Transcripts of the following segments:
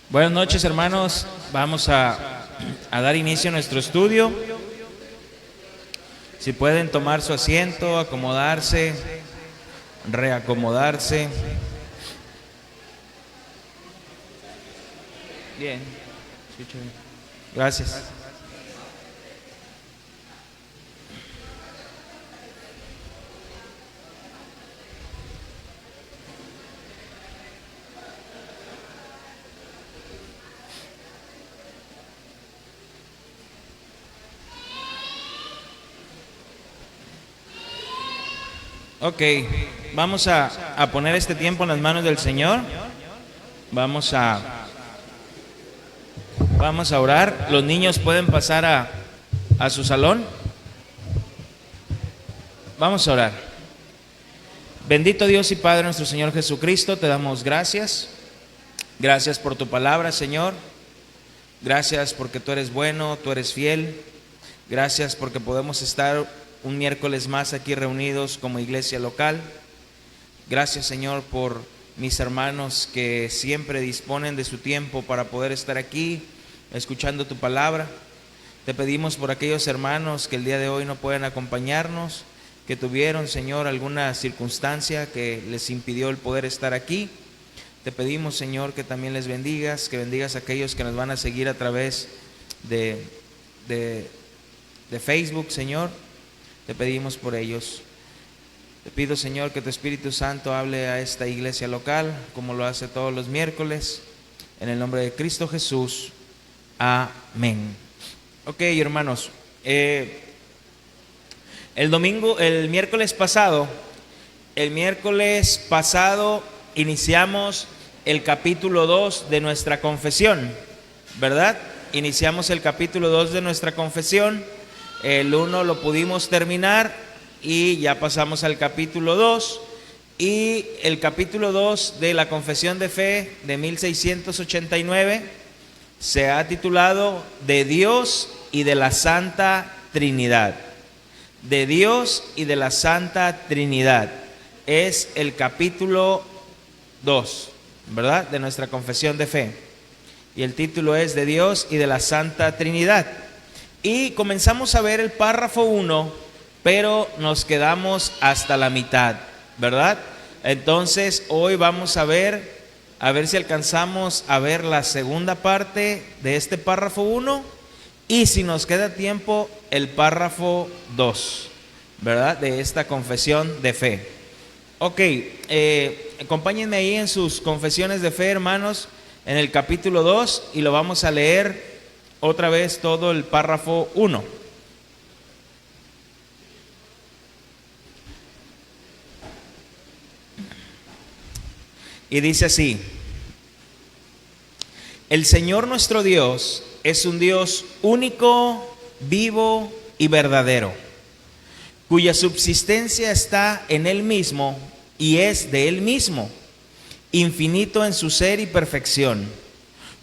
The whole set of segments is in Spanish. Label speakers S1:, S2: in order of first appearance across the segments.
S1: Buenas noches, hermanos. Vamos a dar inicio a nuestro estudio. Si pueden tomar su asiento, acomodarse, reacomodarse. Bien. Gracias. Ok, vamos a poner este tiempo en las manos del Señor. Vamos a orar. Los niños pueden pasar a su salón. Vamos a orar. Bendito Dios y Padre nuestro Señor Jesucristo, te damos gracias. Gracias por tu palabra, Señor. Gracias porque tú eres bueno, tú eres fiel. Gracias porque podemos estar un miércoles más aquí reunidos como iglesia local. Gracias, Señor, por mis hermanos que siempre disponen de su tiempo para poder estar aquí escuchando tu palabra. Te pedimos por aquellos hermanos que el día de hoy no pueden acompañarnos, que tuvieron, Señor, alguna circunstancia que les impidió el poder estar aquí. Te pedimos, Señor, que también les bendigas, que bendigas a aquellos que nos van a seguir a través de Facebook, Señor. Te pedimos por ellos. Te pido, Señor, que tu Espíritu Santo hable a esta iglesia local, como lo hace todos los miércoles. En el nombre de Cristo Jesús. Amén. Ok, hermanos. El miércoles pasado iniciamos el capítulo 2 de nuestra confesión, ¿verdad? Iniciamos el capítulo 2 de nuestra confesión. El 1 lo pudimos terminar y ya pasamos al capítulo 2. Y el capítulo 2 de la Confesión de Fe de 1689 se ha titulado De Dios y de la Santa Trinidad. De Dios y de la Santa Trinidad. Es el capítulo 2, ¿verdad? De nuestra Confesión de Fe. Y el título es De Dios y de la Santa Trinidad. Y comenzamos a ver el párrafo 1, pero nos quedamos hasta la mitad, ¿verdad? Entonces hoy vamos a ver si alcanzamos a ver la segunda parte de este párrafo 1 y si nos queda tiempo el párrafo 2, ¿verdad? De esta confesión de fe. Ok, acompáñenme ahí en sus confesiones de fe, hermanos, en el capítulo 2 y lo vamos a leer otra vez todo el párrafo 1. Y dice así: el Señor nuestro Dios es un Dios único, vivo y verdadero, cuya subsistencia está en Él mismo y es de Él mismo, infinito en su ser y perfección,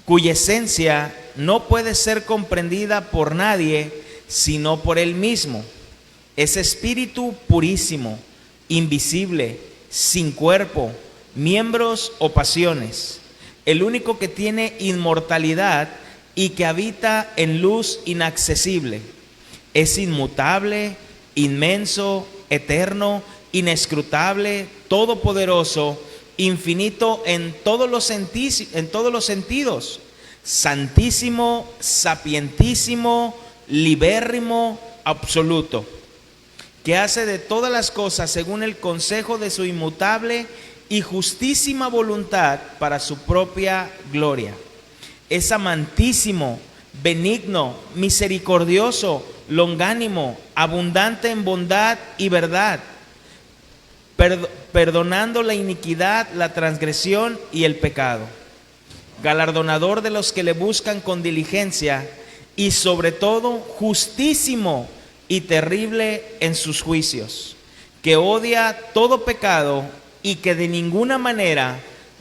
S1: cuya esencia no puede ser comprendida por nadie sino por Él mismo. Es espíritu purísimo, invisible, sin cuerpo, miembros o pasiones, el único que tiene inmortalidad y que habita en luz inaccesible. Es inmutable, inmenso, eterno, inescrutable, todopoderoso, infinito en todos los sentidos, santísimo, sapientísimo, libérrimo, absoluto, que hace de todas las cosas según el consejo de su inmutable y justísima voluntad para su propia gloria. Es amantísimo, benigno, misericordioso, longánimo, abundante en bondad y verdad, perdonando la iniquidad, la transgresión y el pecado, galardonador de los que le buscan con diligencia y sobre todo justísimo y terrible en sus juicios, que odia todo pecado y que de ninguna manera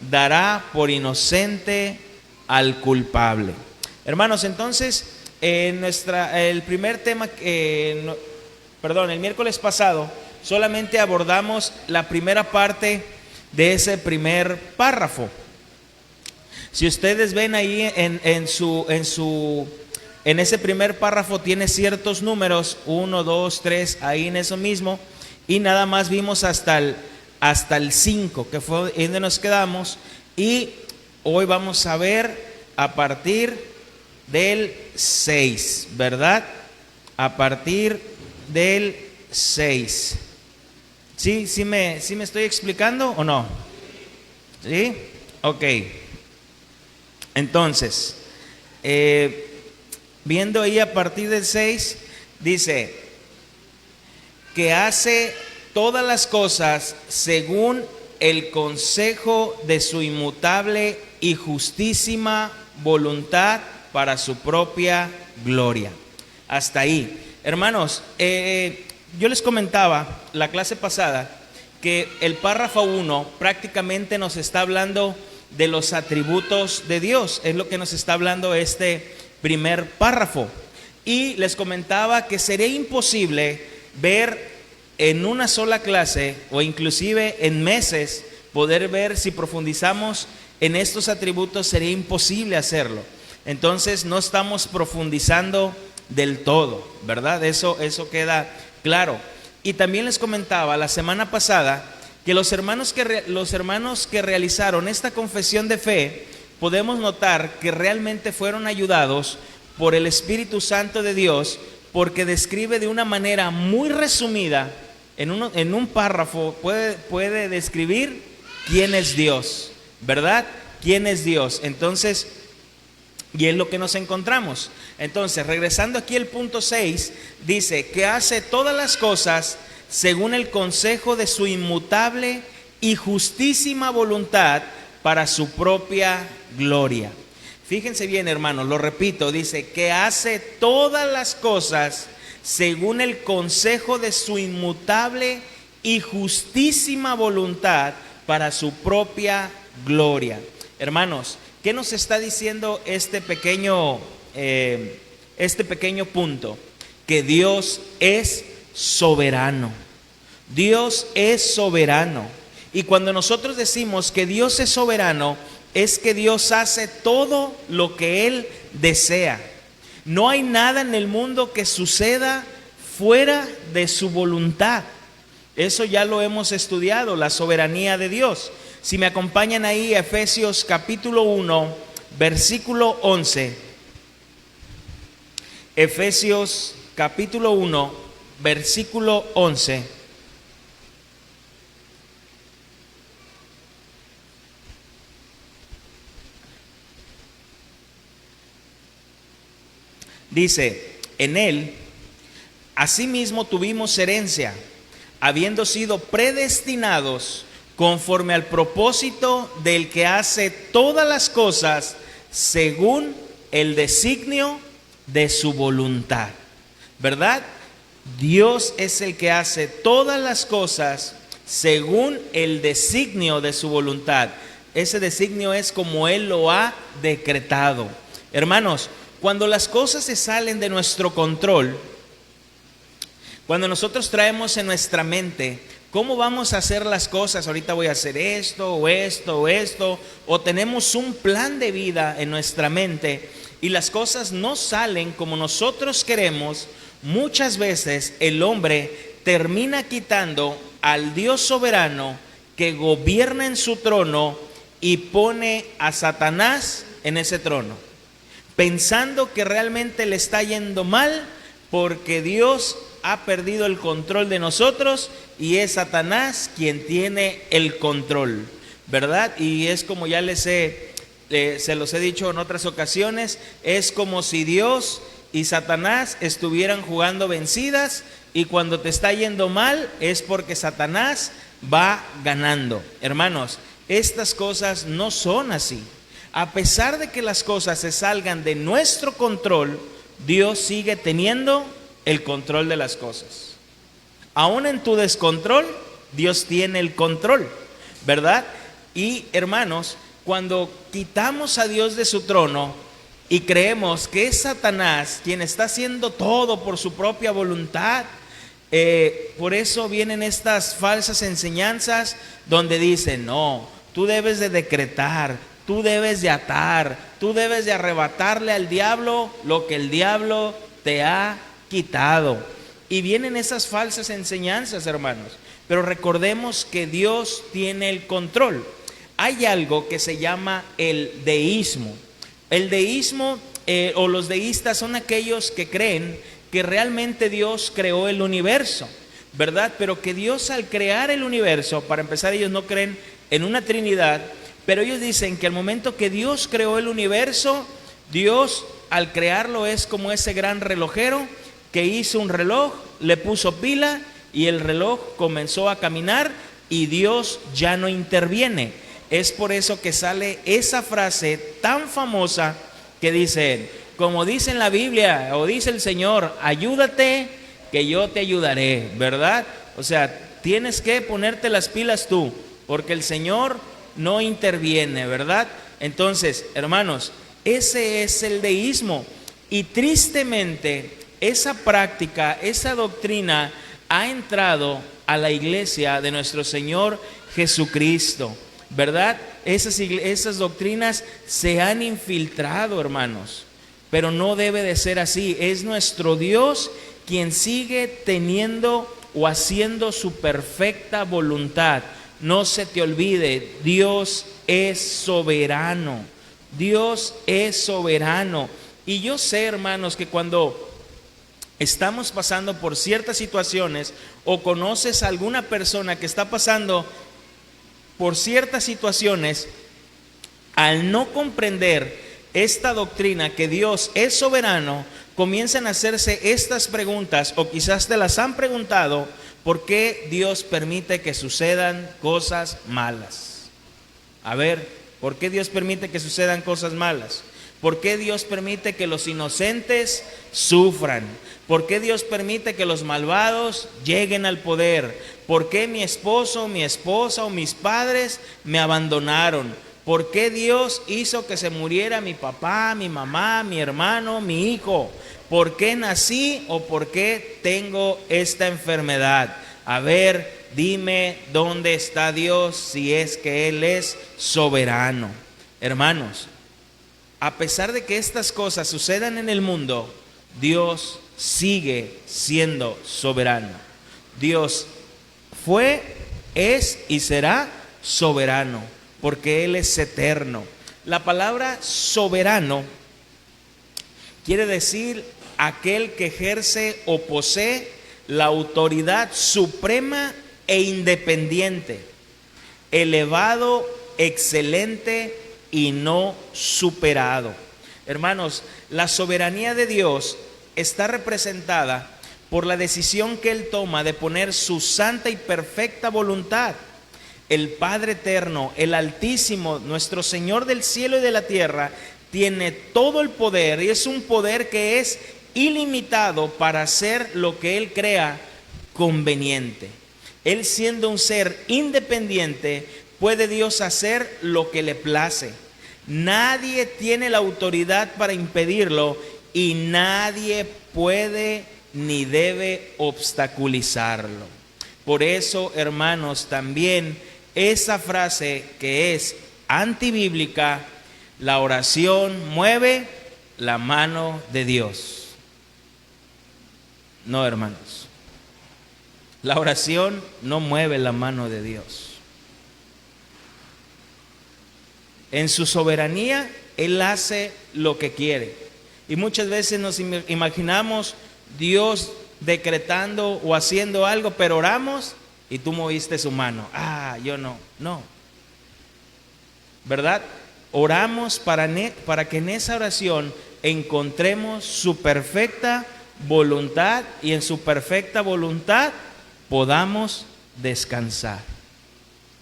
S1: dará por inocente al culpable. Hermanos, entonces el miércoles pasado solamente abordamos la primera parte de ese primer párrafo. Si ustedes ven ahí en ese primer párrafo tiene ciertos números, 1, 2, 3, ahí en eso mismo, y nada más vimos hasta el 5, que fue donde nos quedamos, y hoy vamos a ver a partir del 6, ¿verdad? A partir del 6. ¿Sí me estoy explicando o no? ¿Sí? Ok. Entonces, viendo ahí a partir del 6, dice que hace todas las cosas según el consejo de su inmutable y justísima voluntad para su propia gloria. Hasta ahí. Hermanos, yo les comentaba la clase pasada que el párrafo 1 prácticamente nos está hablando de los atributos de Dios. Es lo que nos está hablando este primer párrafo. Y les comentaba que sería imposible ver en una sola clase o inclusive en meses poder ver si profundizamos en estos atributos, sería imposible hacerlo. Entonces no estamos profundizando del todo, ¿verdad? Eso queda claro. Y también les comentaba la semana pasada que los hermanos que realizaron esta confesión de fe, podemos notar que realmente fueron ayudados por el Espíritu Santo de Dios, porque describe de una manera muy resumida, en un párrafo puede describir quién es Dios, ¿verdad? ¿Quién es Dios? Entonces, y es lo que nos encontramos. Entonces, regresando aquí al punto 6, dice que hace todas las cosas según el consejo de su inmutable y justísima voluntad para su propia gloria. Fíjense bien, hermanos, lo repito, dice que hace todas las cosas según el consejo de su inmutable y justísima voluntad para su propia gloria. Hermanos, ¿qué nos está diciendo este pequeño punto? Que Dios es soberano. Dios es soberano. Y cuando nosotros decimos que Dios es soberano, es que Dios hace todo lo que Él desea. No hay nada en el mundo que suceda fuera de su voluntad. Eso ya lo hemos estudiado, la soberanía de Dios. Si me acompañan ahí, Efesios capítulo 1, versículo 11. Efesios capítulo 1, versículo 11. Dice, en Él, asimismo tuvimos herencia, habiendo sido predestinados conforme al propósito del que hace todas las cosas según el designio de su voluntad. ¿Verdad? Dios es el que hace todas las cosas según el designio de su voluntad. Ese designio es como Él lo ha decretado. Hermanos, cuando las cosas se salen de nuestro control, cuando nosotros traemos en nuestra mente cómo vamos a hacer las cosas, ahorita voy a hacer esto, o tenemos un plan de vida en nuestra mente y las cosas no salen como nosotros queremos, muchas veces el hombre termina quitando al Dios soberano que gobierna en su trono y pone a Satanás en ese trono, pensando que realmente le está yendo mal porque Dios ha perdido el control de nosotros y es Satanás quien tiene el control, ¿verdad? Y es como ya se los he dicho en otras ocasiones, es como si Dios y Satanás estuvieran jugando vencidas y cuando te está yendo mal es porque Satanás va ganando. Hermanos, estas cosas no son así. A pesar de que las cosas se salgan de nuestro control, Dios sigue teniendo el control de las cosas. Aún en tu descontrol, Dios tiene el control, ¿verdad? Y hermanos, cuando quitamos a Dios de su trono y creemos que es Satanás quien está haciendo todo por su propia voluntad, por eso vienen estas falsas enseñanzas donde dicen, no, tú debes de decretar, tú debes de atar, tú debes de arrebatarle al diablo lo que el diablo te ha quitado. Y vienen esas falsas enseñanzas, hermanos, pero recordemos que Dios tiene el control. Hay algo que se llama el deísmo. El deísmo o los deístas son aquellos que creen que realmente Dios creó el universo, ¿verdad? Pero que Dios, al crear el universo, para empezar, ellos no creen en una Trinidad, pero ellos dicen que al momento que Dios creó el universo, Dios al crearlo es como ese gran relojero que hizo un reloj, le puso pila y el reloj comenzó a caminar y Dios ya no interviene. Es por eso que sale esa frase tan famosa que dice, como dice en la Biblia o dice el Señor, ayúdate que yo te ayudaré, ¿verdad? O sea, tienes que ponerte las pilas tú, porque el Señor no interviene, ¿verdad? Entonces, hermanos, ese es el deísmo. Y tristemente, esa práctica, esa doctrina ha entrado a la iglesia de nuestro Señor Jesucristo, ¿verdad? Esas doctrinas se han infiltrado, hermanos, pero no debe de ser así. Es nuestro Dios quien sigue teniendo o haciendo su perfecta voluntad. No se te olvide, Dios es soberano. Dios es soberano. Y yo sé, hermanos, que cuando estamos pasando por ciertas situaciones o conoces a alguna persona que está pasando por ciertas situaciones, al no comprender esta doctrina que Dios es soberano, comienzan a hacerse estas preguntas, o quizás te las han preguntado: ¿por qué Dios permite que sucedan cosas malas? A ver, ¿por qué Dios permite que sucedan cosas malas? ¿Por qué Dios permite que los inocentes sufran? ¿Por qué Dios permite que los malvados lleguen al poder? ¿Por qué mi esposo, mi esposa o mis padres me abandonaron? ¿Por qué Dios hizo que se muriera mi papá, mi mamá, mi hermano, mi hijo? ¿Por qué nací o por qué tengo esta enfermedad? A ver, dime dónde está Dios si es que Él es soberano. Hermanos, a pesar de que estas cosas sucedan en el mundo, Dios sigue siendo soberano. Dios fue, es y será soberano, porque Él es eterno. La palabra soberano quiere decir aquel que ejerce o posee la autoridad suprema e independiente, elevado, excelente y no superado. Hermanos, la soberanía de Dios está representada por la decisión que Él toma de poner su santa y perfecta voluntad. El Padre eterno, el Altísimo, nuestro Señor del cielo y de la tierra, tiene todo el poder, y es un poder que es ilimitado para hacer lo que Él crea conveniente. Él, siendo un ser independiente, puede Dios hacer lo que le place. Nadie tiene la autoridad para impedirlo y nadie puede ni debe obstaculizarlo. Por eso, hermanos, también esa frase que es antibíblica, la oración mueve la mano de Dios. No, hermanos, la oración no mueve la mano de Dios. En su soberanía, Él hace lo que quiere. Y muchas veces nos imaginamos Dios decretando o haciendo algo, pero oramos y tú moviste su mano. Yo no. No. ¿Verdad? Oramos para que en esa oración encontremos su perfecta voluntad y en su perfecta voluntad podamos descansar.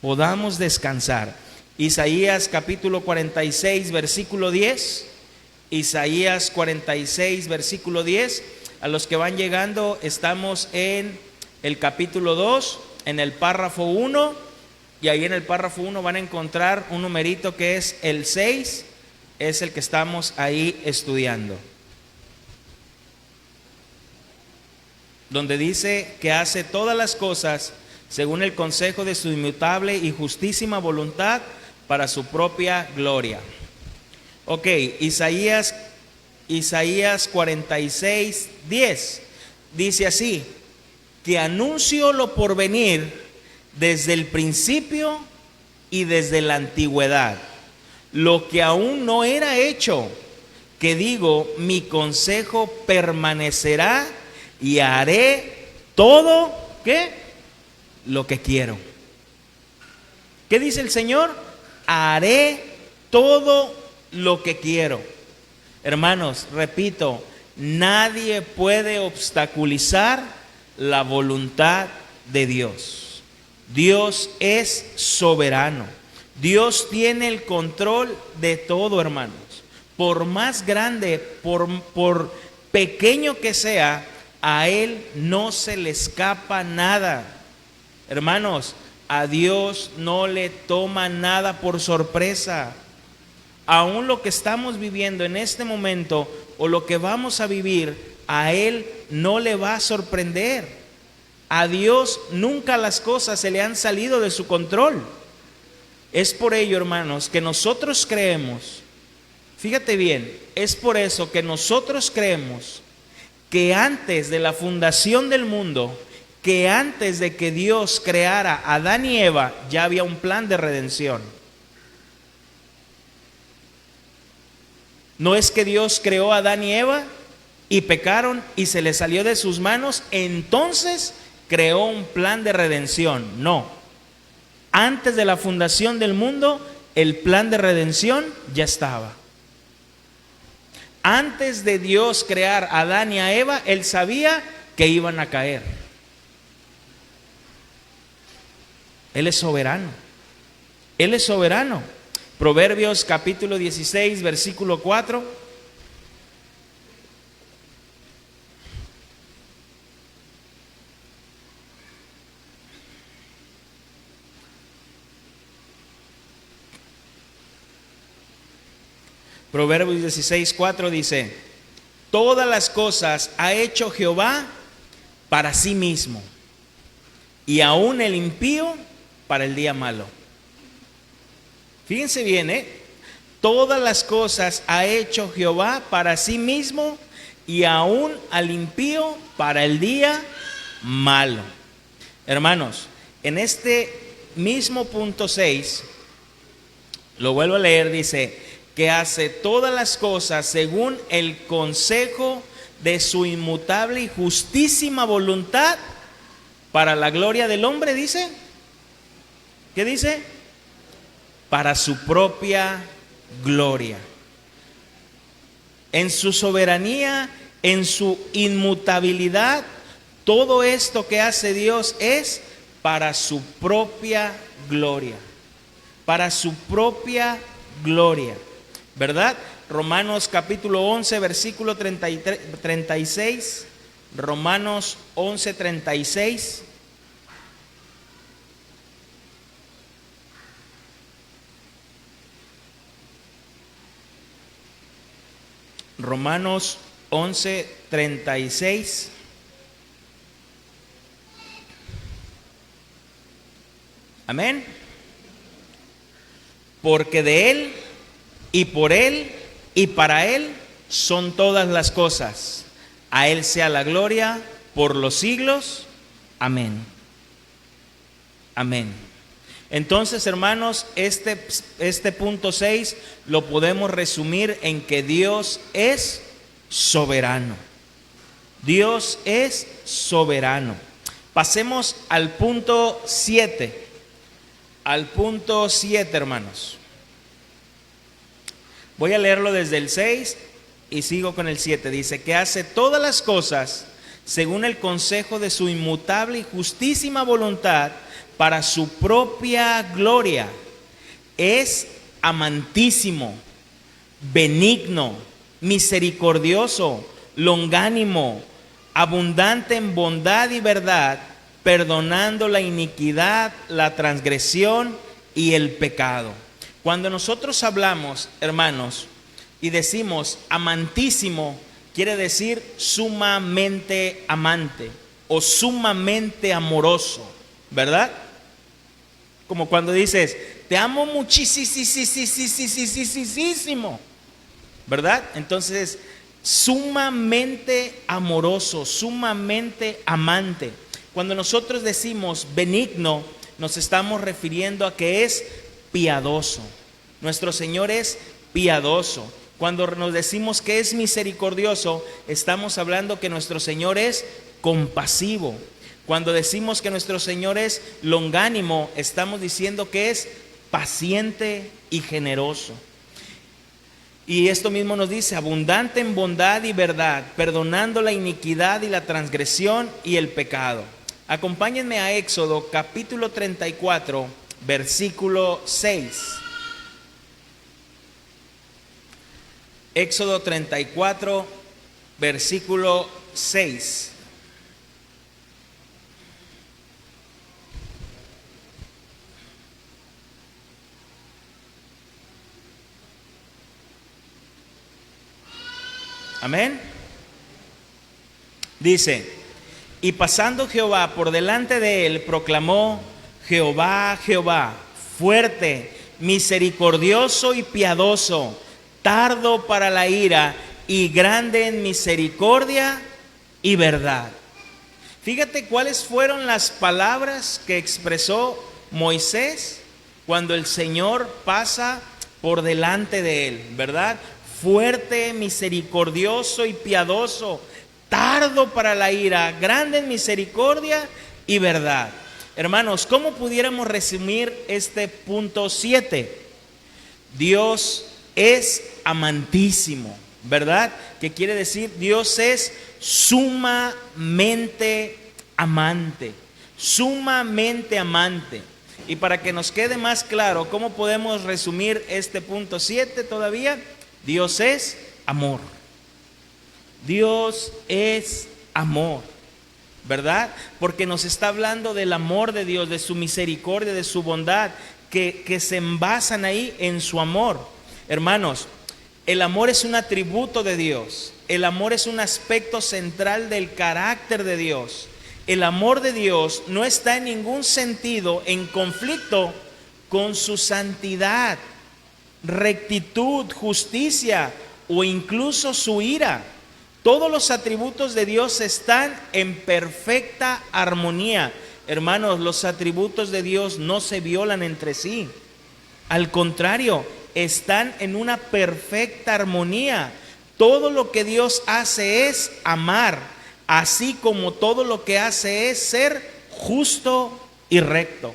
S1: Podamos descansar. Isaías capítulo 46, versículo 10. Isaías 46, versículo 10. A los que van llegando, estamos en el capítulo 2, en el párrafo 1. Y ahí en el párrafo 1 van a encontrar un numerito que es el 6. Es el que estamos ahí estudiando. Donde dice que hace todas las cosas según el consejo de su inmutable y justísima voluntad, para su propia gloria. Ok, Isaías 46, 10 dice así: que anuncio lo por venir desde el principio y desde la antigüedad, lo que aún no era hecho, que digo, mi consejo permanecerá y haré todo, ¿qué? Lo que quiero. ¿Qué dice el Señor? Haré todo lo que quiero. Hermanos, repito, nadie puede obstaculizar la voluntad de Dios. Dios es soberano. Dios tiene el control de todo, hermanos. Por más grande, por pequeño que sea, a Él no se le escapa nada. Hermanos, a Dios no le toma nada por sorpresa. Aún lo que estamos viviendo en este momento o lo que vamos a vivir, a Él no le va a sorprender. A Dios nunca las cosas se le han salido de su control. Es por ello, hermanos, que nosotros creemos, fíjate bien, es por eso que nosotros creemos que antes de la fundación del mundo, que antes de que Dios creara a Adán y Eva, ya había un plan de redención. No es que Dios creó a Adán y Eva y pecaron y se les salió de sus manos, entonces creó un plan de redención. No. Antes de la fundación del mundo, el plan de redención ya estaba. Antes de Dios crear a Adán y a Eva, Él sabía que iban a caer. Él es soberano. Él es soberano. Proverbios capítulo 16, versículo 4. Proverbios 16, 4 dice: todas las cosas ha hecho Jehová para sí mismo, y aún el impío para el día malo. Fíjense bien, todas las cosas ha hecho Jehová para sí mismo, y aún al impío para el día malo. Hermanos, en este mismo punto 6, lo vuelvo a leer, dice: que hace todas las cosas según el consejo de su inmutable y justísima voluntad, para la gloria del hombre, dice. ¿Qué dice? Para su propia gloria. En su soberanía, en su inmutabilidad, todo esto que hace Dios es para su propia gloria. Para su propia gloria. ¿Verdad? Romanos capítulo 11, versículo 36. Romanos 11, 36. Romanos 11, 36. Amén. Porque de Él, y por Él, y para Él son todas las cosas. A Él sea la gloria por los siglos. Amén. Amén. Entonces, hermanos, este punto 6 lo podemos resumir en que Dios es soberano. Dios es soberano. Pasemos al punto 7. Al punto 7, hermanos. Voy a leerlo desde el 6 y sigo con el 7. Dice que hace todas las cosas según el consejo de su inmutable y justísima voluntad, para su propia gloria. Es amantísimo, benigno, misericordioso, longánimo, abundante en bondad y verdad, perdonando la iniquidad, la transgresión y el pecado. Cuando nosotros hablamos, hermanos, y decimos amantísimo, quiere decir sumamente amante o sumamente amoroso, ¿verdad? Como cuando dices, te amo muchísimo, ¿verdad? Entonces, sumamente amoroso, sumamente amante. Cuando nosotros decimos benigno, nos estamos refiriendo a que es piadoso. Nuestro Señor es piadoso. Cuando nos decimos que es misericordioso, estamos hablando que nuestro Señor es compasivo. Cuando decimos que nuestro Señor es longánimo, estamos diciendo que es paciente y generoso. Y esto mismo nos dice, abundante en bondad y verdad, perdonando la iniquidad y la transgresión y el pecado. Acompáñenme a Éxodo capítulo 34, versículo 6. Éxodo 34, versículo 6. Amén. Dice, y pasando Jehová por delante de él, proclamó, Jehová, Jehová, fuerte, misericordioso y piadoso, tardo para la ira y grande en misericordia y verdad. Fíjate cuáles fueron las palabras que expresó Moisés cuando el Señor pasa por delante de él, ¿verdad? Fuerte, misericordioso y piadoso, tardo para la ira, grande en misericordia y verdad. Hermanos, ¿cómo pudiéramos resumir este punto 7? Dios es amantísimo, ¿verdad? Que quiere decir Dios es sumamente amante, sumamente amante. Y para que nos quede más claro, ¿cómo podemos resumir este punto 7 todavía? Dios es amor. Dios es amor, ¿verdad? Porque nos está hablando del amor de Dios, de su misericordia, de su bondad, que se envasan ahí en su amor. Hermanos, el amor es un atributo de Dios. El amor es un aspecto central del carácter de Dios. El amor de Dios no está en ningún sentido en conflicto con su santidad, rectitud, justicia o incluso su ira. Todos los atributos de Dios están en perfecta armonía. Hermanos, los atributos de Dios no se violan entre sí. Al contrario, están en una perfecta armonía. Todo lo que Dios hace es amar, así como todo lo que hace es ser justo y recto.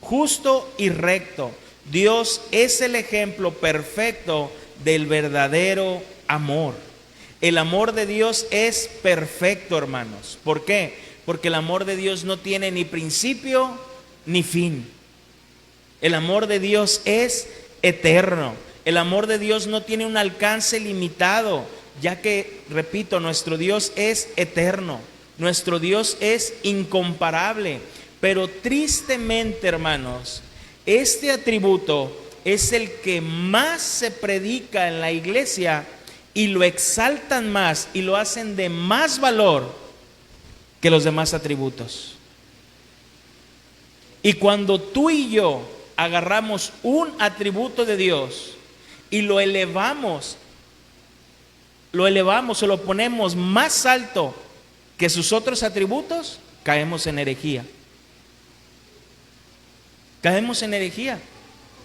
S1: Justo y recto. Dios es el ejemplo perfecto del verdadero amor. El amor de Dios es perfecto, hermanos. ¿Por qué? Porque el amor de Dios no tiene ni principio ni fin. El amor de Dios es eterno. El amor de Dios no tiene un alcance limitado, ya que, repito, nuestro Dios es eterno. Nuestro Dios es incomparable. Pero tristemente, hermanos, este atributo es el que más se predica en la iglesia y lo exaltan más y lo hacen de más valor que los demás atributos. Y cuando tú y yo agarramos un atributo de Dios y lo elevamos o lo ponemos más alto que sus otros atributos, caemos en herejía. Caemos en herejía,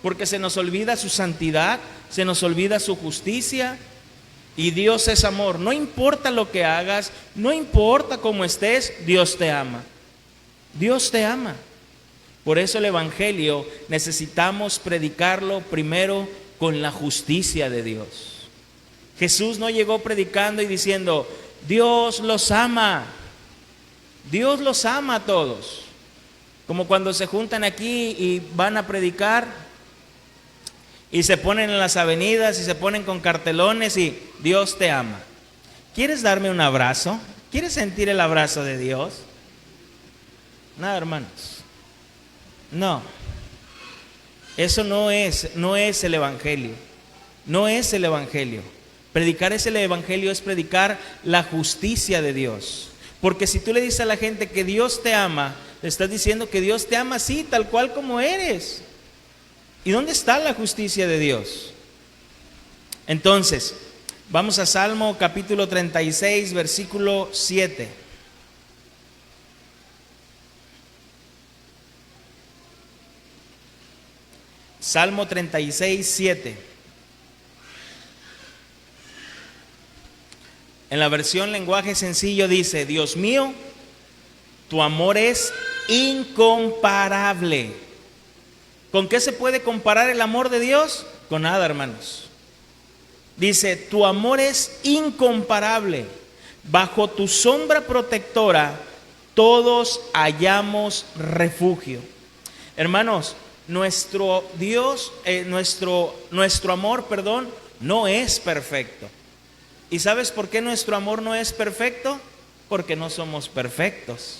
S1: porque se nos olvida su santidad, se nos olvida su justicia, y Dios es amor. No importa lo que hagas, no importa cómo estés, Dios te ama. Dios te ama. Por eso el Evangelio necesitamos predicarlo primero con la justicia de Dios. Jesús no llegó predicando y diciendo, Dios los ama. Dios los ama a todos. Como cuando se juntan aquí y van a predicar y se ponen en las avenidas y se ponen con cartelones y Dios te ama. ¿Quieres darme un abrazo? ¿Quieres sentir el abrazo de Dios? No, hermanos. No. Eso no es el Evangelio. No es el Evangelio. Predicar el Evangelio es predicar la justicia de Dios. Porque si tú le dices a la gente que Dios te ama, le estás diciendo que Dios te ama así, tal cual como eres. ¿Y dónde está la justicia de Dios? Entonces, vamos a Salmo capítulo 36, versículo 7. Salmo 36, 7. En la versión lenguaje sencillo dice: Dios mío, tu amor es incomparable. ¿Con qué se puede comparar el amor de Dios? Con nada, hermanos. Dice: tu amor es incomparable. Bajo tu sombra protectora todos hallamos refugio. Hermanos, nuestro Dios, nuestro amor, no es perfecto. ¿Y sabes por qué nuestro amor no es perfecto? Porque no somos perfectos.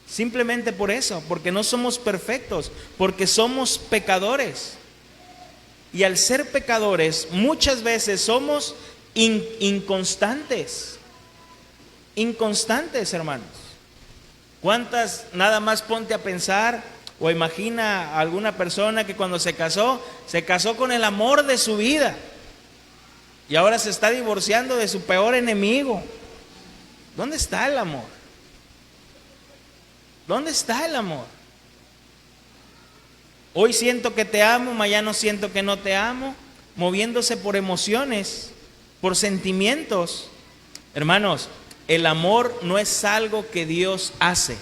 S1: Simplemente por eso, porque no somos perfectos, porque somos pecadores. Y al ser pecadores, muchas veces somos inconstantes. Inconstantes, hermanos. ¿Cuántas? Nada más ponte a pensar o imagina a alguna persona que cuando se casó con el amor de su vida. Y ahora se está divorciando de su peor enemigo. ¿Dónde está el amor? ¿Dónde está el amor? Hoy siento que te amo, mañana siento que no te amo, moviéndose por emociones, por sentimientos. Hermanos, el amor no es algo que Dios hace.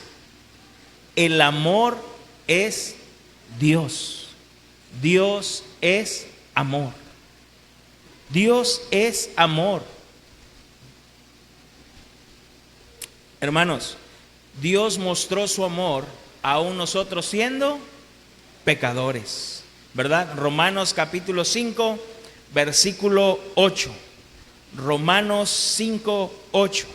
S1: El amor es Dios. Dios es amor. Dios es amor. Hermanos, Dios mostró su amor aún nosotros siendo pecadores, ¿verdad? Romanos capítulo 5, versículo 8. Romanos 5, 8.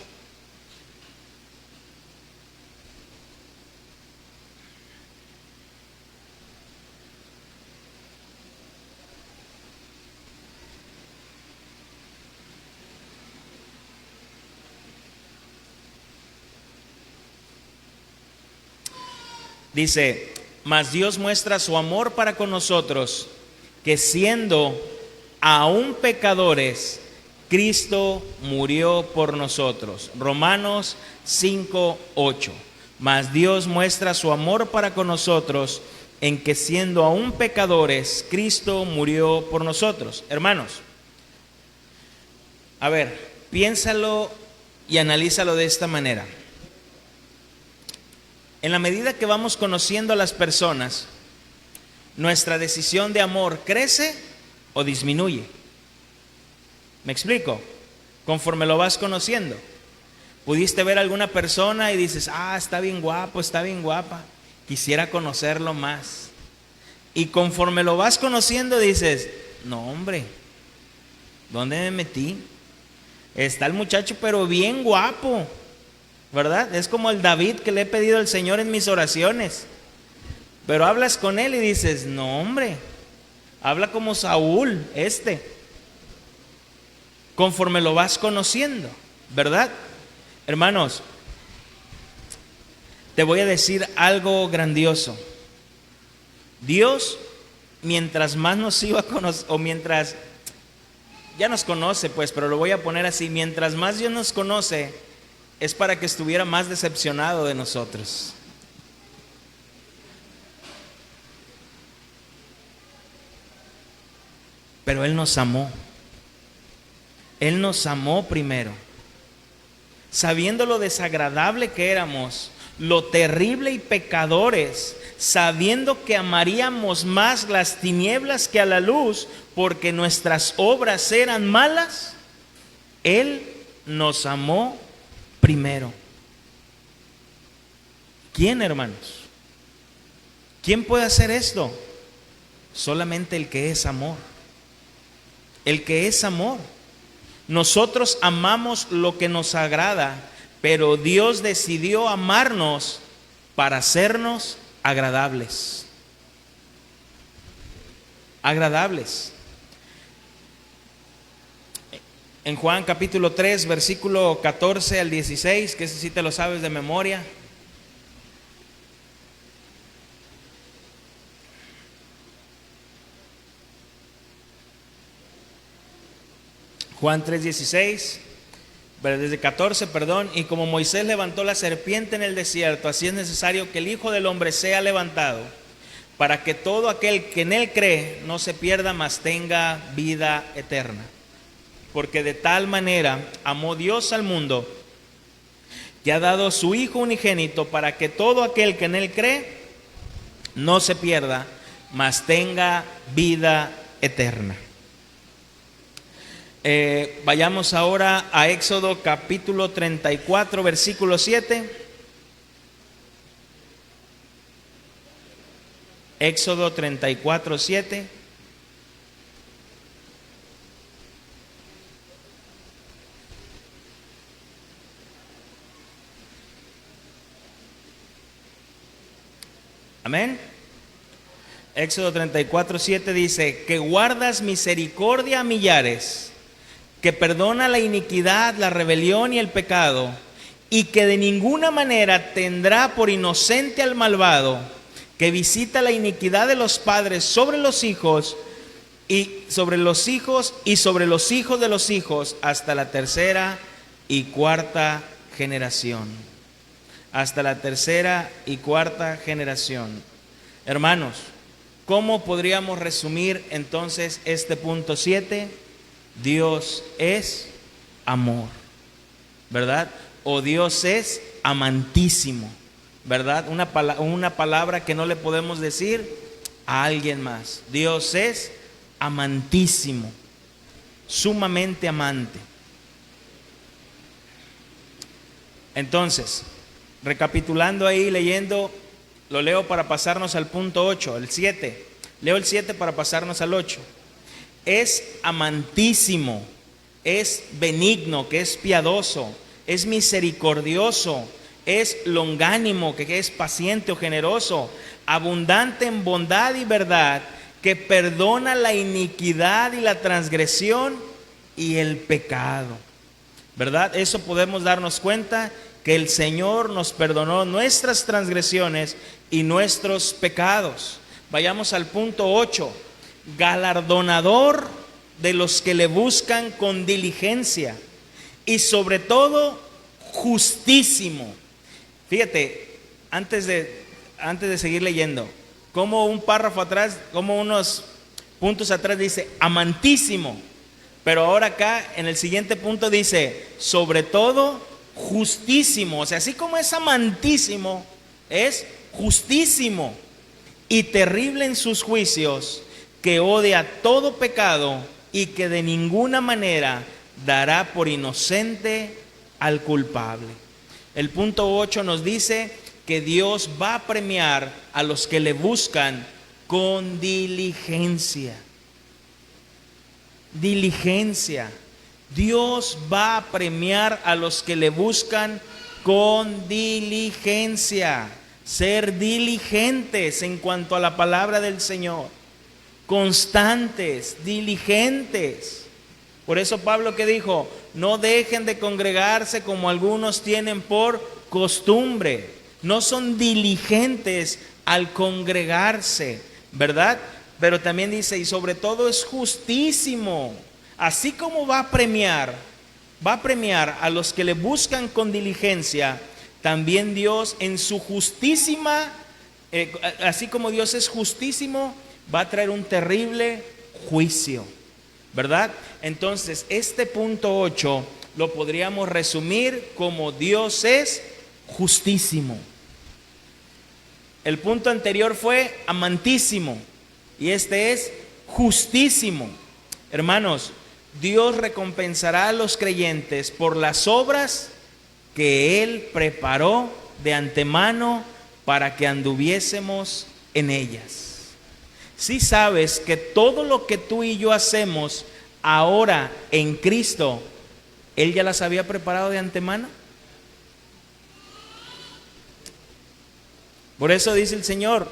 S1: Dice: mas Dios muestra su amor para con nosotros, que siendo aún pecadores, Cristo murió por nosotros. Romanos 5, 8. Mas Dios muestra su amor para con nosotros, en que siendo aún pecadores, Cristo murió por nosotros. Hermanos, a ver, piénsalo y analízalo de esta manera. En la medida que vamos conociendo a las personas, nuestra decisión de amor crece o disminuye. ¿Me explico? Conforme lo vas conociendo. Pudiste ver a alguna persona y dices: está bien guapo, está bien guapa, quisiera conocerlo más. Y conforme lo vas conociendo dices: no, hombre, ¿dónde me metí? Está el muchacho pero bien guapo, ¿verdad? Es como el David que le he pedido al Señor en mis oraciones. Pero hablas con él y dices: no, hombre, habla como Saúl, conforme lo vas conociendo, ¿verdad? Hermanos, te voy a decir algo grandioso. Dios, mientras más nos iba a conocer, o mientras ya nos conoce, pues, pero lo voy a poner así: mientras más Dios nos conoce, es para que estuviera más decepcionado de nosotros. Pero Él nos amó. Él nos amó primero. Sabiendo lo desagradable que éramos, lo terrible y pecadores, sabiendo que amaríamos más las tinieblas que a la luz, porque nuestras obras eran malas, Él nos amó primero. ¿Quién, hermanos? ¿Quién puede hacer esto? Solamente el que es amor. El que es amor. Nosotros amamos lo que nos agrada, pero Dios decidió amarnos para hacernos agradables. Agradables. en Juan capítulo 3, versículo 14 al 16, que ese sí te lo sabes de memoria. Juan 3:16, desde 14, perdón. Y como Moisés levantó la serpiente en el desierto, así es necesario que el Hijo del Hombre sea levantado, para que todo aquel que en él cree no se pierda, mas tenga vida eterna. Porque de tal manera amó Dios al mundo, que ha dado su Hijo unigénito, para que todo aquel que en él cree no se pierda, mas tenga vida eterna. Vayamos ahora a Éxodo capítulo 34, versículo 7. Éxodo 34, 7. Amén. Éxodo 34, 7 dice: que guardas misericordia a millares, que perdona la iniquidad, la rebelión y el pecado, y que de ninguna manera tendrá por inocente al malvado, que visita la iniquidad de los padres sobre los hijos y sobre los hijos y sobre los hijos de los hijos, hasta la tercera y cuarta generación. Hasta la tercera y cuarta generación. Hermanos, ¿cómo podríamos resumir entonces este punto 7? Dios es amor, ¿verdad? O Dios es amantísimo, ¿verdad? Una palabra que no le podemos decir a alguien más. Dios es amantísimo, sumamente amante. Entonces, recapitulando ahí, leyendo, lo leo para pasarnos al punto 8, el 7. Leo el 7 para pasarnos al 8. Es amantísimo, es benigno, que es piadoso, es misericordioso, es longánimo, que es paciente o generoso, abundante en bondad y verdad, que perdona la iniquidad y la transgresión y el pecado, ¿verdad? Eso podemos darnos cuenta, que el Señor nos perdonó nuestras transgresiones y nuestros pecados. Vayamos al punto 8. Galardonador de los que le buscan con diligencia, y sobre todo justísimo. Fíjate, antes de seguir leyendo, como un párrafo atrás, como unos puntos atrás dice amantísimo, pero ahora acá en el siguiente punto dice sobre todo justísimo. O sea, así como es amantísimo, es justísimo y terrible en sus juicios, que odia todo pecado y que de ninguna manera dará por inocente al culpable. El punto 8 nos dice que Dios va a premiar a los que le buscan con diligencia. Diligencia. Dios va a premiar a los que le buscan con diligencia. Ser diligentes en cuanto a la palabra del Señor. Constantes, diligentes. Por eso Pablo que dijo, no dejen de congregarse como algunos tienen por costumbre. No son diligentes al congregarse, ¿verdad? Pero también dice, y sobre todo es justísimo. Así como va a premiar a los que le buscan con diligencia, también Dios en su justísima, así como Dios es justísimo, va a traer un terrible juicio, ¿verdad? Entonces, este punto 8 lo podríamos resumir como Dios es justísimo. El punto anterior fue amantísimo y este es justísimo. Hermanos, Dios recompensará a los creyentes por las obras que Él preparó de antemano para que anduviésemos en ellas. Si sabes que todo lo que tú y yo hacemos ahora en Cristo, Él ya las había preparado de antemano. Por eso dice el Señor,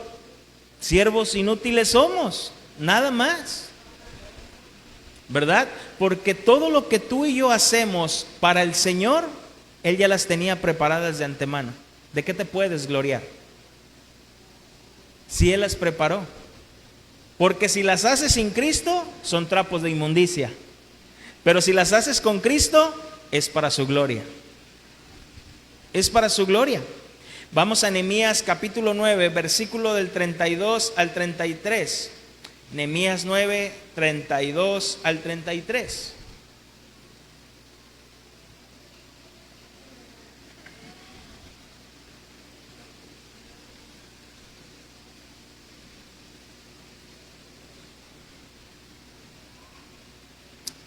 S1: siervos inútiles somos, nada más. ¿verdad? Porque todo lo que tú y yo hacemos para el Señor, Él ya las tenía preparadas de antemano. ¿De qué te puedes gloriar? Si Él las preparó. Porque si las haces sin Cristo, son trapos de inmundicia. Pero si las haces con Cristo, es para su gloria. Es para su gloria. Vamos a Nehemías capítulo 9, versículo del 32 al 33. Nehemías 9, 32 al 33.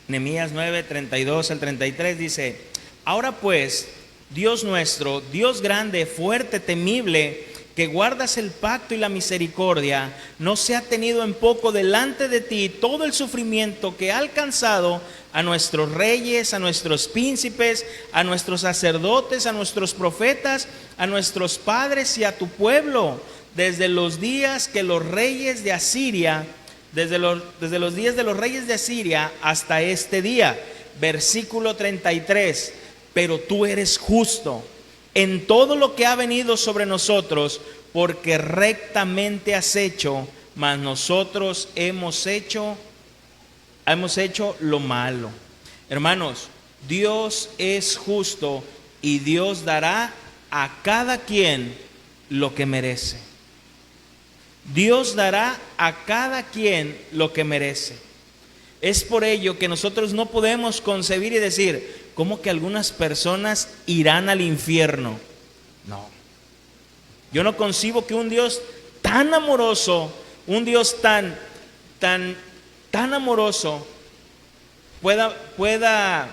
S1: Nehemías 9, 32 al 33 dice: ahora pues, Dios nuestro, Dios grande, fuerte, temible, que guardas el pacto y la misericordia, no se ha tenido en poco delante de ti todo el sufrimiento que ha alcanzado a nuestros reyes, a nuestros príncipes, a nuestros sacerdotes, a nuestros profetas, a nuestros padres y a tu pueblo, desde los días que los reyes de Asiria, desde los días de los reyes de Asiria hasta este día. Versículo 33. Pero tú eres justo en todo lo que ha venido sobre nosotros, porque rectamente has hecho, mas nosotros hemos hecho lo malo. Hermanos, Dios es justo y Dios dará a cada quien lo que merece. Dios dará a cada quien lo que merece. Es por ello que nosotros no podemos concebir y decir, ¿cómo que algunas personas irán al infierno? No. Yo no concibo que un Dios tan amoroso, un Dios tan amoroso pueda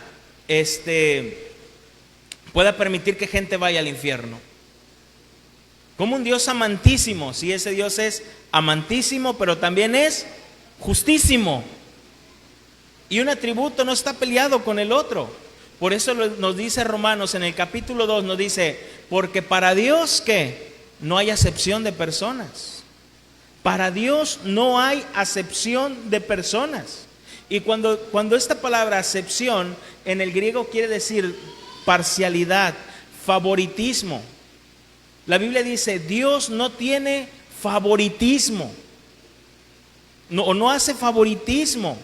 S1: permitir que gente vaya al infierno. Como un Dios amantísimo, si ese Dios es amantísimo, pero también es justísimo. Y un atributo no está peleado con el otro. Por eso nos dice Romanos en el capítulo 2, nos dice, porque para Dios ¿qué? No hay acepción de personas. Para Dios no hay acepción de personas. Y cuando esta palabra acepción en el griego quiere decir parcialidad, favoritismo. La Biblia dice, Dios no tiene favoritismo. No hace favoritismo.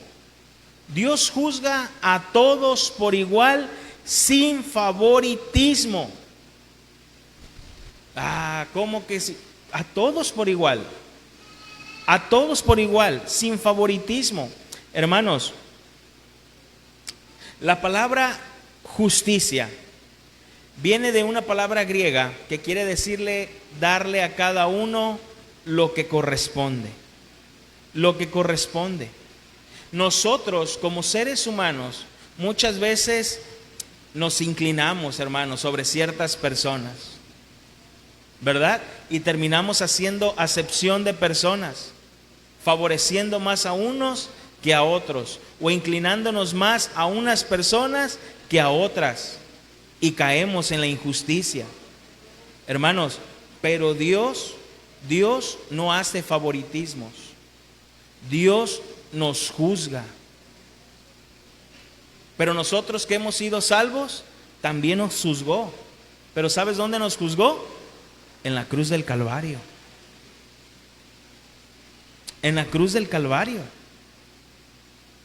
S1: Dios juzga a todos por igual, sin favoritismo. ¿Cómo que sí? A todos por igual. A todos por igual, sin favoritismo. Hermanos, la palabra justicia viene de una palabra griega que quiere decirle darle a cada uno lo que corresponde. Lo que corresponde. Nosotros como seres humanos muchas veces nos inclinamos, hermanos, sobre ciertas personas, ¿verdad? Y terminamos haciendo acepción de personas, favoreciendo más a unos que a otros, o inclinándonos más a unas personas que a otras, y caemos en la injusticia. Hermanos, pero Dios no hace favoritismos. Dios nos juzga. Pero nosotros que hemos sido salvos, también nos juzgó. Pero ¿sabes dónde nos juzgó? En la cruz del Calvario. En la cruz del Calvario.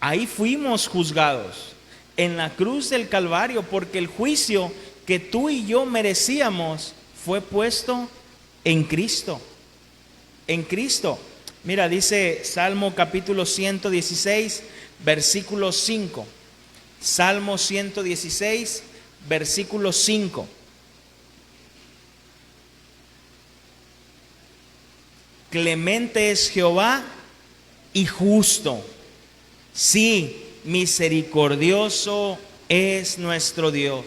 S1: Ahí fuimos juzgados. En la cruz del Calvario, porque el juicio que tú y yo merecíamos fue puesto en Cristo. En Cristo. Mira, dice Salmo capítulo 116, versículo 5. Salmo 116, versículo 5. Clemente es Jehová y justo. Sí, misericordioso es nuestro Dios.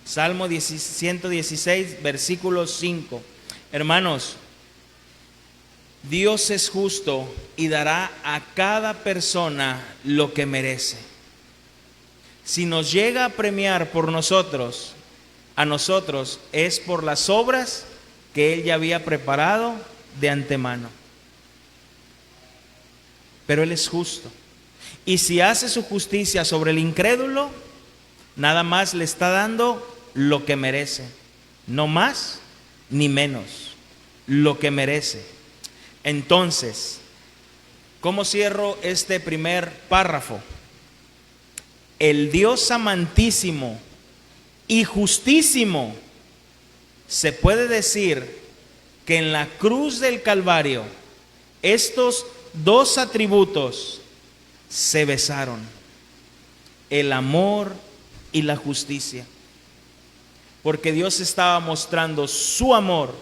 S1: Salmo 116, versículo 5. Hermanos, Dios es justo y dará a cada persona lo que merece. Si nos llega a premiar por nosotros, a nosotros es por las obras que Él ya había preparado de antemano. Pero Él es justo. Y si hace su justicia sobre el incrédulo, nada más le está dando lo que merece, no más ni menos, lo que merece. Entonces, ¿cómo cierro este primer párrafo? El Dios amantísimo y justísimo, se puede decir que en la cruz del Calvario estos dos atributos se besaron: el amor y la justicia. Porque Dios estaba mostrando su amor,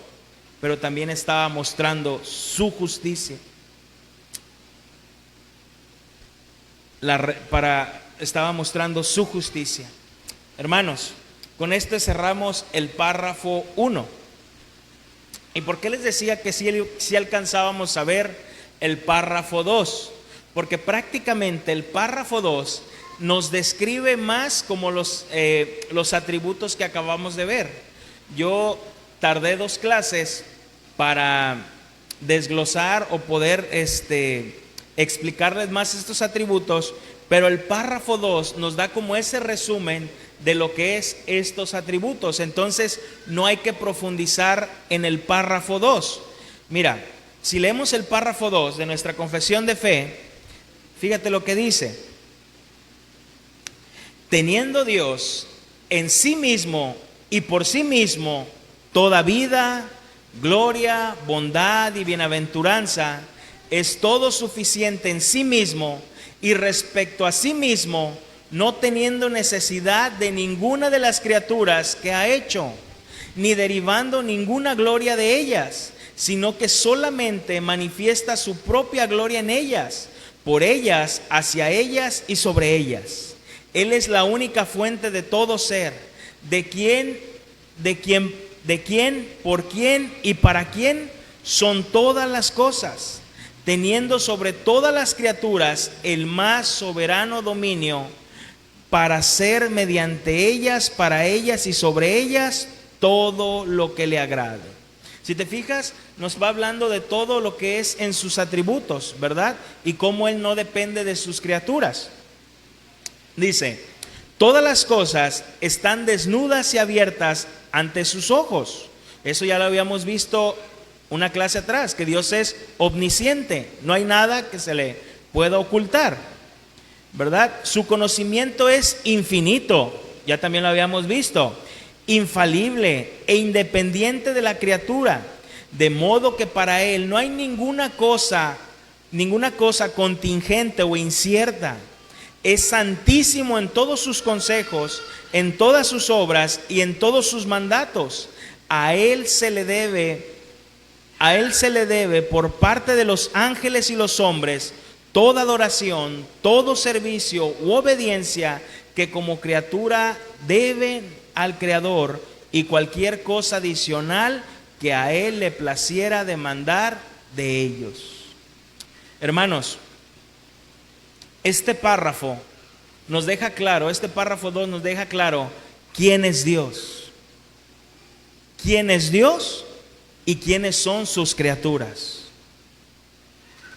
S1: pero también estaba mostrando su justicia. Estaba mostrando su justicia. Hermanos, con este cerramos el párrafo 1. ¿Y por qué les decía que si alcanzábamos a ver el párrafo 2? Porque prácticamente el párrafo 2 nos describe más como los atributos que acabamos de ver. Yo tardé 2 clases para desglosar o poder explicarles más estos atributos, pero el párrafo 2 nos da como ese resumen de lo que es estos atributos. Entonces no hay que profundizar en el párrafo 2. Mira, si leemos el párrafo 2 de nuestra confesión de fe, fíjate lo que dice: teniendo Dios en sí mismo y por sí mismo toda vida, gloria, bondad y bienaventuranza, es todo suficiente en sí mismo, y respecto a sí mismo no teniendo necesidad de ninguna de las criaturas que ha hecho, ni derivando ninguna gloria de ellas, sino que solamente manifiesta su propia gloria en ellas, por ellas, hacia ellas y sobre ellas. Él es la única fuente de todo ser, de quien, por quién y para quién son todas las cosas, teniendo sobre todas las criaturas el más soberano dominio, para hacer mediante ellas, para ellas y sobre ellas todo lo que le agrade. Si te fijas, nos va hablando de todo lo que es en sus atributos, ¿verdad? Y cómo Él no depende de sus criaturas. Dice: todas las cosas están desnudas y abiertas ante sus ojos. Eso ya lo habíamos visto una clase atrás, que Dios es omnisciente, no hay nada que se le pueda ocultar, ¿verdad? Su conocimiento es infinito, ya también lo habíamos visto, infalible e independiente de la criatura, de modo que para Él no hay ninguna cosa contingente o incierta. Es santísimo en todos sus consejos, en todas sus obras y en todos sus mandatos. A Él se le debe por parte de los ángeles y los hombres toda adoración, todo servicio u obediencia que como criatura deben al Creador, y cualquier cosa adicional que a Él le placiera demandar de ellos. Hermanos, este párrafo nos deja claro, este párrafo 2 nos deja claro quién es Dios. ¿Quién es Dios y quiénes son sus criaturas?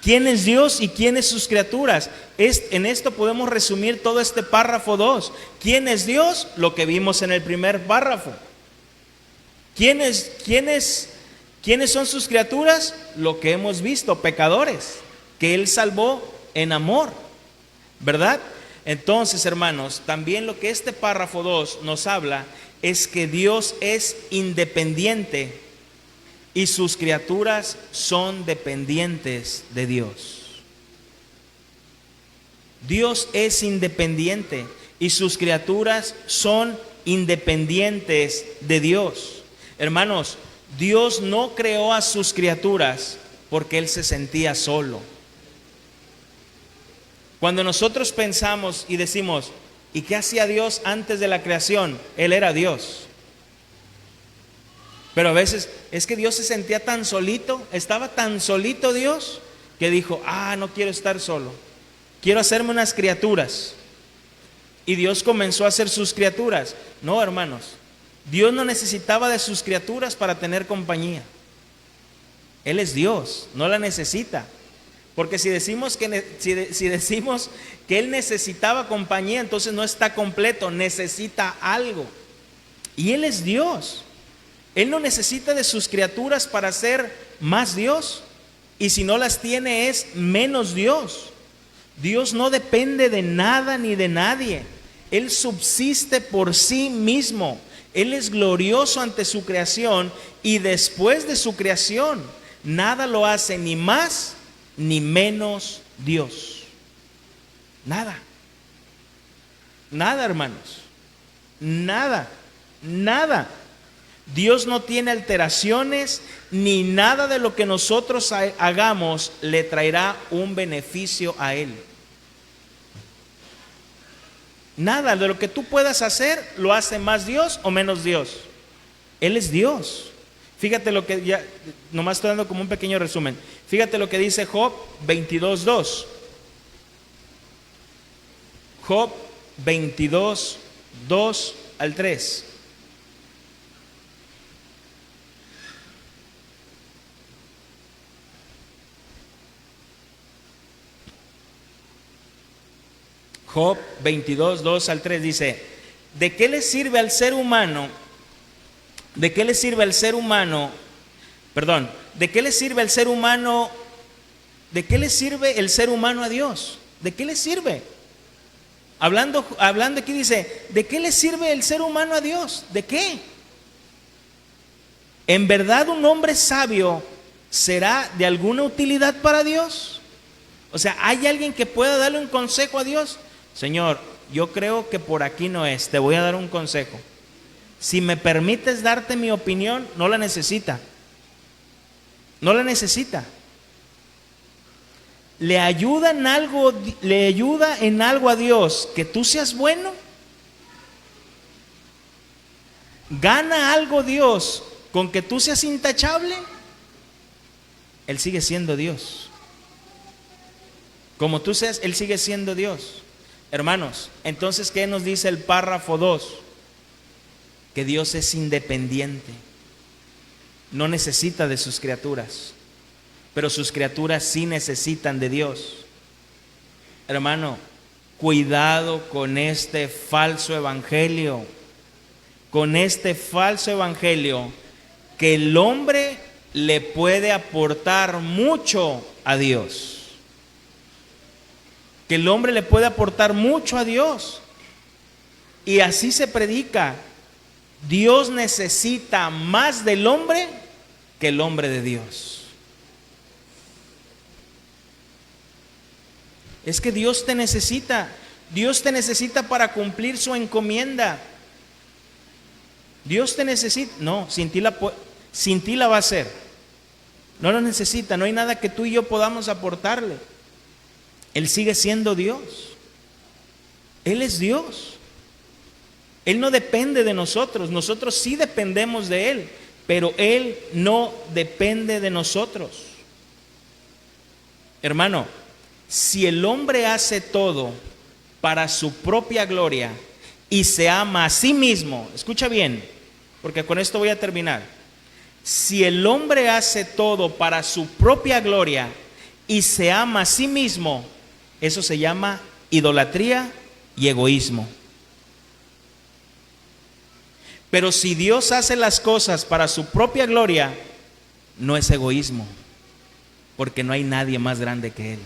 S1: ¿Quién es Dios y quiénes sus criaturas? En esto podemos resumir todo este párrafo 2. ¿Quién es Dios? Lo que vimos en el primer párrafo. ¿Quiénes son sus criaturas? Lo que hemos visto, pecadores, que Él salvó en amor, ¿verdad? Entonces, hermanos, también lo que este párrafo 2 nos habla es que Dios es independiente y sus criaturas son dependientes de Dios. Dios es independiente y sus criaturas son independientes de Dios. Hermanos, Dios no creó a sus criaturas porque Él se sentía solo. Cuando nosotros pensamos y decimos, ¿y qué hacía Dios antes de la creación? Él era Dios. Pero a veces es que Dios se sentía tan solito, estaba tan solito Dios, que dijo, no quiero estar solo, quiero hacerme unas criaturas. Y Dios comenzó a hacer sus criaturas. No, hermanos, Dios no necesitaba de sus criaturas para tener compañía. Él es Dios, no la necesita. Porque si decimos si decimos que Él necesitaba compañía, entonces no está completo, necesita algo. Y Él es Dios. Él no necesita de sus criaturas para ser más Dios. Y si no las tiene es menos Dios. Dios no depende de nada ni de nadie. Él subsiste por sí mismo. Él es glorioso ante su creación y después de su creación nada lo hace ni más ni menos Dios. Nada. Nada, hermanos. Nada. Nada. Dios no tiene alteraciones, ni nada de lo que nosotros hagamos le traerá un beneficio a Él. Nada de lo que tú puedas hacer lo hace más Dios o menos Dios. Él es Dios. Fíjate lo que ya, nomás estoy dando como un pequeño resumen. Fíjate lo que dice Job 22:2. Job 22:2 al 3. Job 22:2 al 3 dice: ¿de qué le sirve al ser humano? ¿De qué le sirve al ser humano? Perdón, ¿de qué le sirve al ser humano? ¿De qué le sirve el ser humano a Dios? ¿De qué le sirve? Hablando aquí dice, ¿de qué le sirve el ser humano a Dios? ¿De qué? ¿En verdad un hombre sabio será de alguna utilidad para Dios? O sea, ¿hay alguien que pueda darle un consejo a Dios? Señor, yo creo que por aquí no es, te voy a dar un consejo. Si me permites darte mi opinión, no la necesita. No la necesita. ¿Le ayuda en algo a Dios que tú seas bueno? ¿Gana algo Dios con que tú seas intachable? Él sigue siendo Dios. Como tú seas, Él sigue siendo Dios. Hermanos, entonces, ¿qué nos dice el párrafo 2? Que Dios es independiente. No necesita de sus criaturas, pero sus criaturas sí necesitan de Dios. Hermano, cuidado con este falso evangelio. Con este falso evangelio que el hombre le puede aportar mucho a Dios. Que el hombre le puede aportar mucho a Dios. Y así se predica. Dios necesita más del hombre que el hombre de Dios. Es que Dios te necesita. Dios te necesita para cumplir su encomienda. Dios te necesita. No, sin ti la va a hacer. No lo necesita. No hay nada que tú y yo podamos aportarle. Él sigue siendo Dios. Él es Dios. Él no depende de nosotros. Nosotros sí dependemos de Él, pero Él no depende de nosotros. Hermano, si el hombre hace todo para su propia gloria y se ama a sí mismo, escucha bien, porque con esto voy a terminar. Si el hombre hace todo para su propia gloria y se ama a sí mismo, eso se llama idolatría y egoísmo. Pero si Dios hace las cosas para su propia gloria, no es egoísmo, porque no hay nadie más grande que Él.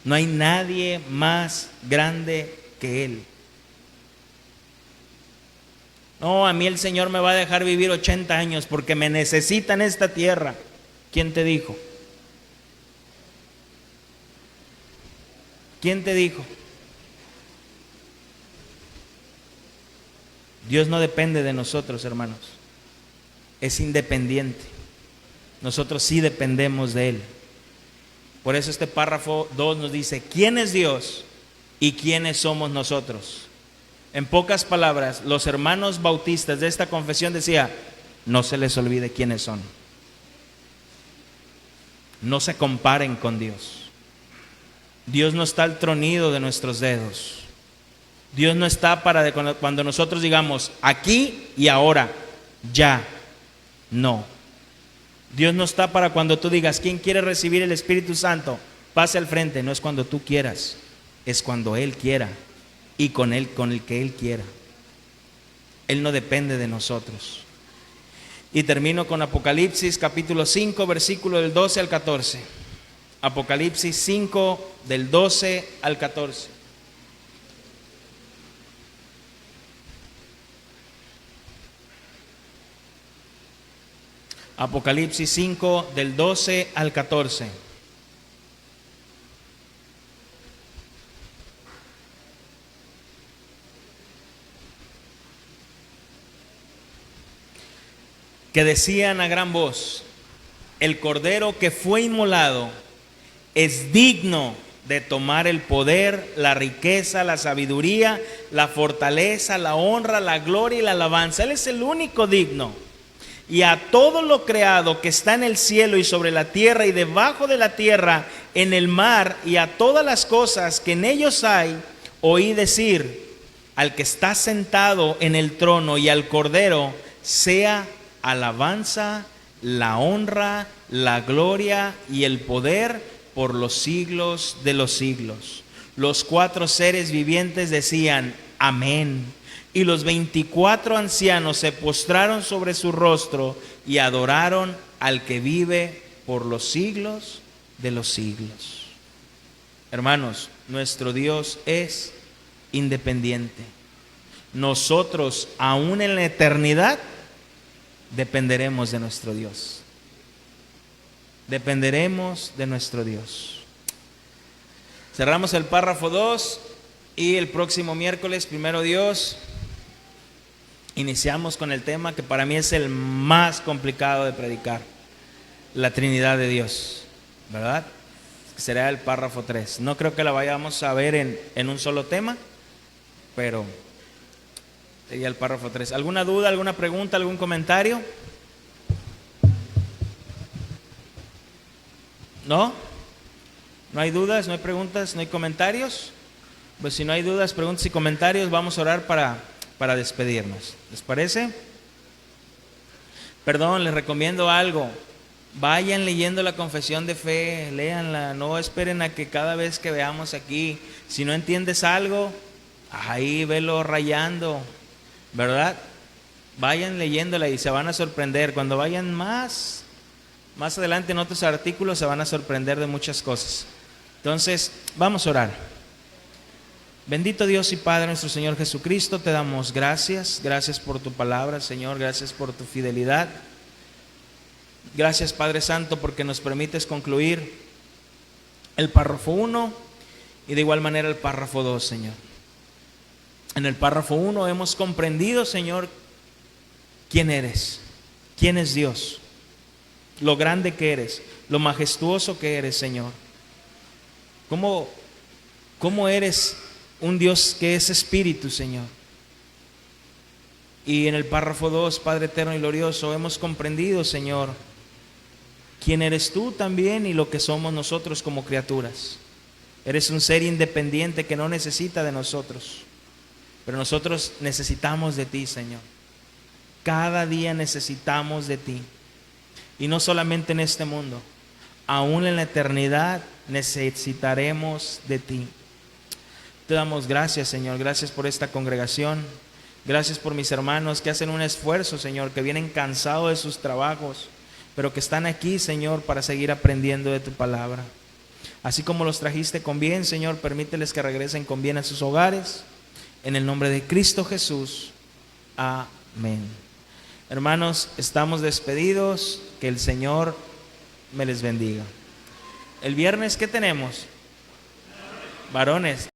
S1: No hay nadie más grande que Él. No, a mí el Señor me va a dejar vivir 80 años porque me necesita en esta tierra. ¿Quién te dijo? ¿Quién te dijo? Dios no depende de nosotros, hermanos. Es independiente. Nosotros sí dependemos de Él. Por eso este párrafo 2 nos dice, ¿quién es Dios y quiénes somos nosotros? En pocas palabras, los hermanos bautistas de esta confesión decían, no se les olvide quiénes son. No se comparen con Dios. Dios no está al tronido de nuestros dedos. Dios no está para cuando nosotros digamos aquí y ahora, ya. No. Dios no está para cuando tú digas, ¿quién quiere recibir el Espíritu Santo? Pase al frente. No es cuando tú quieras, es cuando Él quiera y con el que Él quiera. Él no depende de nosotros. Y termino con Apocalipsis capítulo 5, versículo del 12 al 14. Apocalipsis 5, del 12 al 14. Apocalipsis 5, del 12 al 14. Que decían a gran voz: el Cordero que fue inmolado es digno de tomar el poder, la riqueza, la sabiduría, la fortaleza, la honra, la gloria y la alabanza. Él es el único digno. Y a todo lo creado que está en el cielo y sobre la tierra y debajo de la tierra, en el mar, y a todas las cosas que en ellos hay, oí decir: al que está sentado en el trono y al Cordero sea alabanza, la honra, la gloria y el poder por los siglos de los siglos. Los 4 seres vivientes decían: amén. Y los 24 ancianos se postraron sobre su rostro y adoraron al que vive por los siglos de los siglos. Hermanos, nuestro Dios es independiente. Nosotros, aún en la eternidad, dependeremos de nuestro Dios. Dependeremos de nuestro Dios. Cerramos el párrafo 2 y el próximo miércoles, primero Dios, iniciamos con el tema que para mí es el más complicado de predicar: la Trinidad de Dios, ¿verdad? Será el párrafo 3. No creo que la vayamos a ver en un solo tema, pero sería el párrafo 3. ¿Alguna duda, alguna pregunta, algún comentario? ¿No? ¿No hay dudas, no hay preguntas, no hay comentarios? Pues si no hay dudas, preguntas y comentarios, vamos a orar para despedirnos. ¿Les parece? Perdón, les recomiendo algo. Vayan leyendo la confesión de fe, léanla. No esperen a que cada vez que veamos aquí, si no entiendes algo, ahí velo rayando, ¿verdad? Vayan leyéndola y se van a sorprender. Cuando vayan más adelante en otros artículos, se van a sorprender de muchas cosas. Entonces, vamos a orar. Bendito Dios y Padre nuestro Señor Jesucristo, te damos gracias. Gracias por tu palabra, Señor. Gracias por tu fidelidad. Gracias, Padre Santo, porque nos permites concluir el párrafo 1 y de igual manera el párrafo 2, Señor. En el párrafo 1 hemos comprendido, Señor, quién eres, quién es Dios, lo grande que eres, lo majestuoso que eres, Señor. ¿Cómo eres un Dios que es espíritu, Señor? Y en el párrafo 2, Padre eterno y glorioso, hemos comprendido, Señor, quién eres tú también y lo que somos nosotros como criaturas. Eres un ser independiente que no necesita de nosotros, pero nosotros necesitamos de ti, Señor. Cada día necesitamos de ti. Y no solamente en este mundo, aún en la eternidad necesitaremos de ti. Te damos gracias, Señor. Gracias por esta congregación. Gracias por mis hermanos que hacen un esfuerzo, Señor, que vienen cansados de sus trabajos, pero que están aquí, Señor, para seguir aprendiendo de tu palabra. Así como los trajiste con bien, Señor, permíteles que regresen con bien a sus hogares. En el nombre de Cristo Jesús. Amén. Hermanos, estamos despedidos. Que el Señor me les bendiga. El viernes, ¿qué tenemos? Varones.